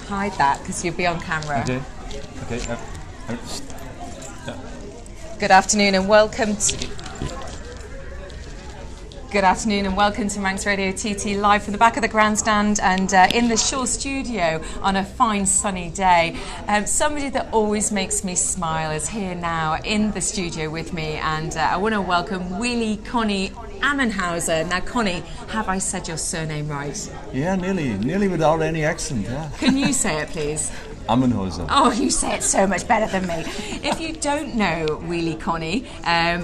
hide that because you'll be on camera. Okay. Good afternoon and welcome to Manx Radio TT live from the back of the grandstand and in the Shore studio on a fine sunny day. Somebody that always makes me smile is here now in the studio with me, and I want to welcome Wheelie Konni Ammenhauser. Now, Connie, have I said your surname right? Yeah, nearly without any accent. Yeah. Can you say it, please? Ammenhauser. Oh, you say it so much better than me. If you don't know Wheelie Konni,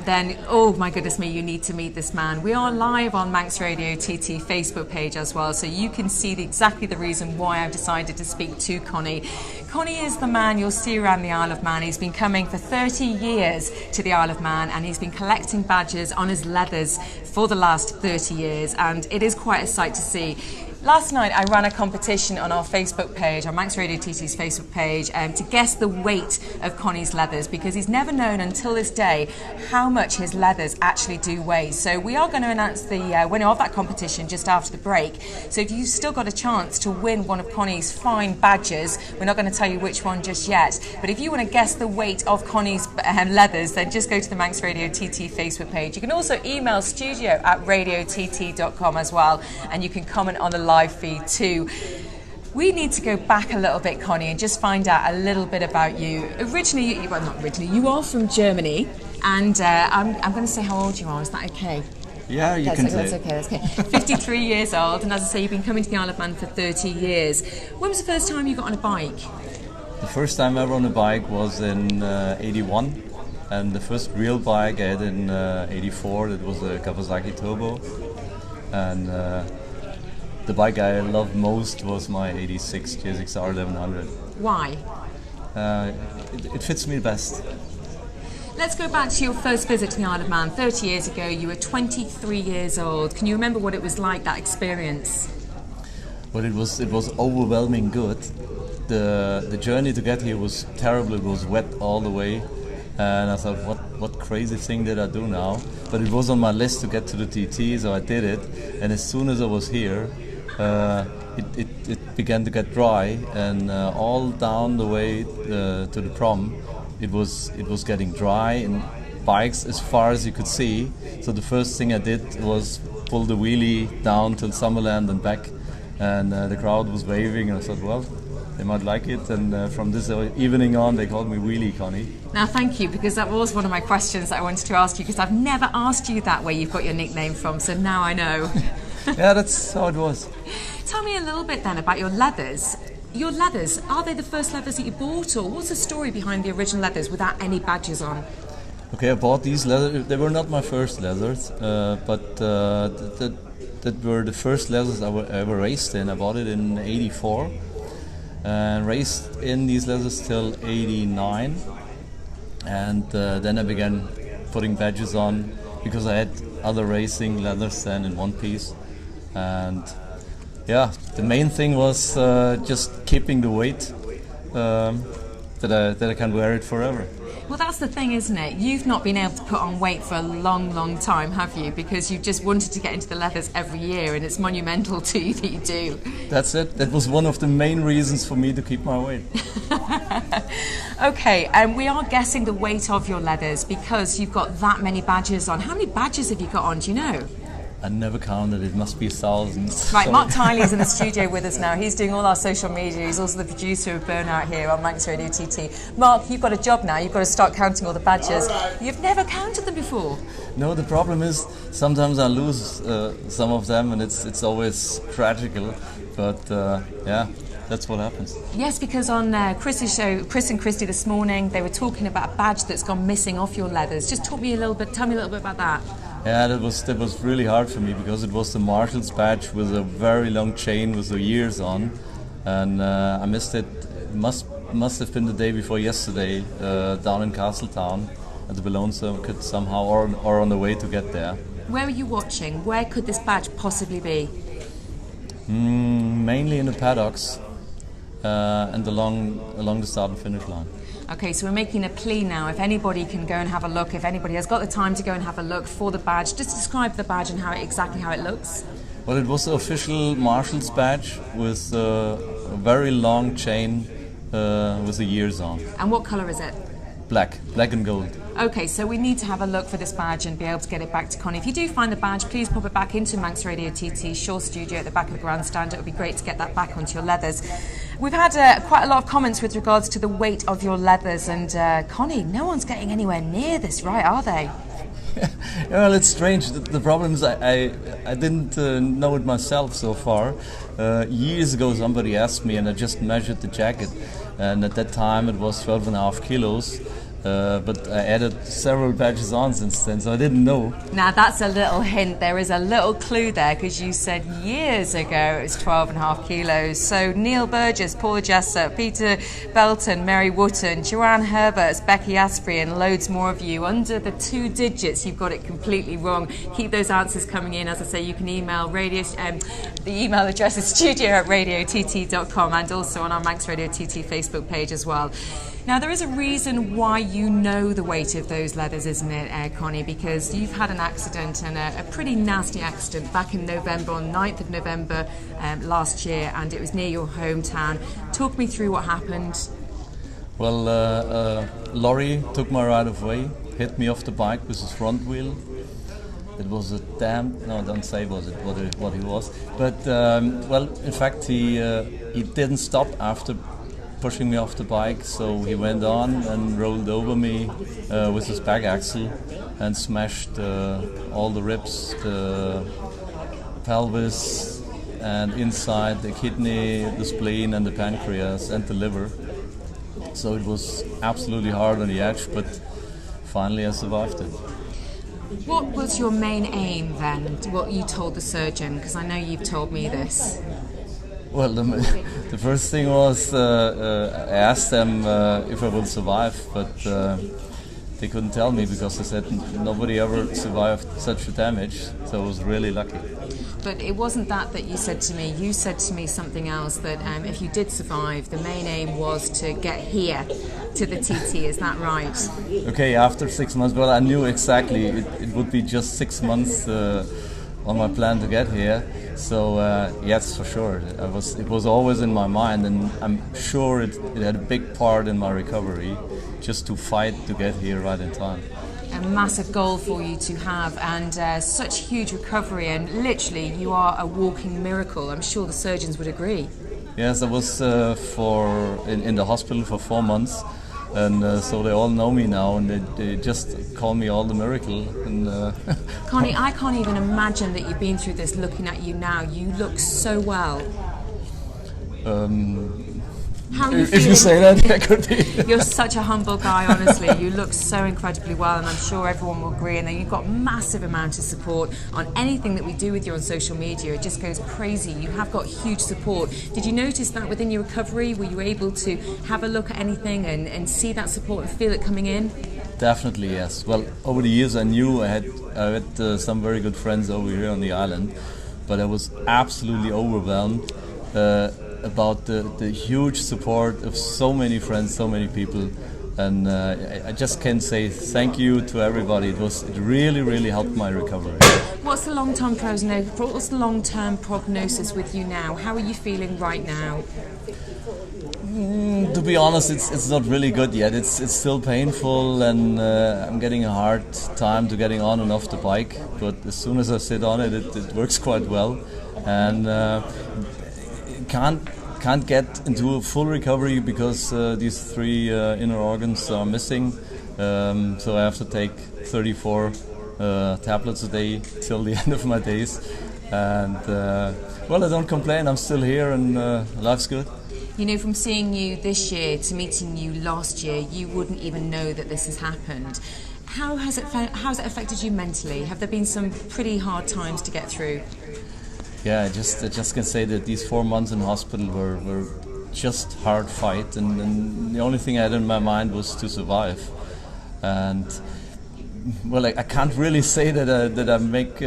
then, oh my goodness me, you need to meet this man. We are live on Manx Radio TT Facebook page as well, so you can see exactly the reason why I've decided to speak to Connie. Connie is the man you'll see around the Isle of Man. He's been coming for 30 years to the Isle of Man, and he's been collecting badges on his leathers for the last 30 years, and it is quite a sight to see. Last night I ran a competition on our Facebook page, on Manx Radio TT's Facebook page, to guess the weight of Connie's leathers, because he's never known until this day how much his leathers actually do weigh. So we are going to announce the winner of that competition just after the break. So if you've still got a chance to win one of Connie's fine badges, we're not going to tell you which one just yet, but if you want to guess the weight of Connie's leathers, then just go to the Manx Radio TT Facebook page. You can also email studio@radiott.com as well, and you can comment on the live feed too. We need to go back a little bit, Connie, and just find out a little bit about you. You are from Germany, and I'm going to say how old you are. Is that okay? Yeah, you can say. That's okay. 53 years old, and as I say, you've been coming to the Isle of Man for 30 years. When was the first time you got on a bike? The first time ever on a bike was in 81, and the first real bike I had in 84. That was a Kawasaki Turbo, and the bike I loved most was my 86 GSX-R 1100. Why? It fits me best. Let's go back to your first visit to the Isle of Man. 30 years ago, you were 23 years old. Can you remember what it was like, that experience? Well, it was overwhelming good. The journey to get here was terrible. It was wet all the way, and I thought, what crazy thing did I do now? But it was on my list to get to the TT, so I did it. And as soon as I was here, it began to get dry, and all down the way to the prom, it was getting dry, and bikes as far as you could see. So the first thing I did was pull the wheelie down till Summerland and back, and the crowd was waving, and I thought, well, they might like it, and from this evening on they called me Wheelie Konni. Now thank you, because that was one of my questions that I wanted to ask you, because I've never asked you that, where you've got your nickname from, so now I know. Yeah, that's how it was. Tell me a little bit then about your leathers. Your leathers, are they the first leathers that you bought, or what's the story behind the original leathers without any badges on? Okay, I bought these leathers. They were not my first leathers, but that were the first leathers I ever raced in. I bought it in 84 and raced in these leathers till 89, and then I began putting badges on because I had other racing leathers then in one piece. And yeah, the main thing was just keeping the weight, that I can wear it forever. Well, that's the thing, isn't it? You've not been able to put on weight for a long, long time, have you? Because you've just wanted to get into the leathers every year, and it's monumental to you that you do. That's it. That was one of the main reasons for me to keep my weight. Okay, and we are guessing the weight of your leathers because you've got that many badges on. How many badges have you got on, do you know? I never counted, it must be thousands. Right, Mark Tiley's in the studio with us now. He's doing all our social media. He's also the producer of Burnout here on Manx Radio TT. Mark, you've got a job now. You've got to start counting all the badges. You've never counted them before. No, the problem is sometimes I lose some of them, and it's always tragical. But yeah, that's what happens. Yes, because on Chris's show, Chris and Christy this morning, they were talking about a badge that's gone missing off your leathers. Just tell me a little bit about that. Yeah, that was really hard for me because it was the Marshals badge with a very long chain with the years on, and I missed it. It must have been the day before yesterday, down in Castletown at the Balloon Circuit somehow, or on the way to get there. Where were you watching? Where could this badge possibly be? Mainly in the paddocks and along the start and finish line. Okay, so we're making a plea now. If anybody can go and have a look, if anybody has got the time to go and have a look for the badge, just describe the badge and exactly how it looks. Well, it was the official Marshals badge with a very long chain with the years on. And what colour is it? Black and gold. Okay, so we need to have a look for this badge and be able to get it back to Connie. If you do find the badge, please pop it back into Manx Radio TT Shore Studio at the back of the grandstand. It would be great to get that back onto your leathers. We've had quite a lot of comments with regards to the weight of your leathers, and Connie, no one's getting anywhere near this, right, are they? Well, it's strange. The problem is I didn't know it myself so far. Years ago somebody asked me and I just measured the jacket, and at that time it was 12.5 kilos. But I added several badges on since then, so I didn't know. Now that's a little hint. There is a little clue there, because you said years ago it was 12.5 kilos. So Neil Burgess, Paula Jessup, Peter Belton, Mary Wotton, Joanne Herberts, Becky Asprey, and loads more of you. Under the 2 digits, you've got it completely wrong. Keep those answers coming in. As I say, you can email the email address is studio@radiott.com, and also on our Manx Radio TT Facebook page as well. Now, there is a reason why you know the weight of those leathers, isn't it, Connie? Because you've had an accident, and a pretty nasty accident back in November, on 9th of November last year, and it was near your hometown. Talk me through what happened. Well, lorry took my right of way, hit me off the bike with his front wheel. It was a no, don't say what he was. But, well, in fact, he didn't stop after pushing me off the bike, so he went on and rolled over me with his back axle and smashed all the ribs, the pelvis, and inside the kidney, the spleen, and the pancreas, and the liver. So it was absolutely hard on the edge, but finally I survived it. What was your main aim then, what you told the surgeon? Because I know you've told me this. Well, the first thing was I asked them if I would survive, but they couldn't tell me, because they said nobody ever survived such a damage, so I was really lucky. But it wasn't that you said to me. You said to me something else, that if you did survive, the main aim was to get here to the TT. Is that right? Okay, after 6 months, well, I knew exactly it would be just 6 months on my plan to get here. So yes, for sure, it was always in my mind, and I'm sure it had a big part in my recovery, just to fight to get here right in time. A massive goal for you to have, and such huge recovery, and literally you are a walking miracle. I'm sure the surgeons would agree. Yes, I was in the hospital for 4 months. And so they all know me now, and they just call me all the miracle. And Connie, I can't even imagine that you've been through this. Looking at you now, you look so well. How are you feeling? If you say that, that could be. You're such a humble guy, honestly. You look so incredibly well, and I'm sure everyone will agree. And then you've got massive amount of support on anything that we do with you on social media. It just goes crazy. You have got huge support. Did you notice that within your recovery? Were you able to have a look at anything and see that support and feel it coming in? Definitely, yes. Well, over the years I knew I had some very good friends over here on the island, but I was absolutely overwhelmed about the huge support of so many friends, so many people, and I just can say thank you to everybody. It really, really helped my recovery. What's the long-term prognosis with you now? How are you feeling right now? To be honest, it's not really good yet. It's still painful, and I'm getting a hard time to getting on and off the bike. But as soon as I sit on it, it works quite well, and can't get into a full recovery because these 3 inner organs are missing. So I have to take 34 tablets a day till the end of my days. And well, I don't complain. I'm still here, and life's good. You know, from seeing you this year to meeting you last year, you wouldn't even know that this has happened. How has it affected you mentally? Have there been some pretty hard times to get through? Yeah, I just can say that these 4 months in hospital were just hard fight, and the only thing I had in my mind was to survive. And well, I can't really say that I make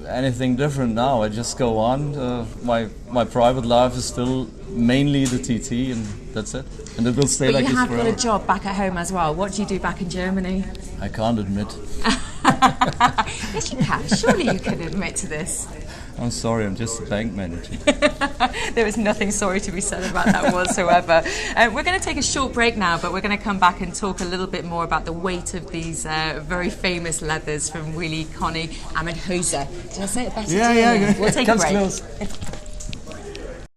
anything different now. I just go on. My private life is still mainly the TT, and that's it. And it will stay like this forever. But you have got a job back at home as well. What do you do back in Germany? I can't admit. Yes, you can. Surely you can admit to this. I'm sorry, I'm just a bank manager. There is nothing sorry to be said about that whatsoever. We're going to take a short break now, but we're going to come back and talk a little bit more about the weight of these very famous leathers from Wheelie Konni Ammenhauser. Did I say it better? Yeah. We'll take a break. Close.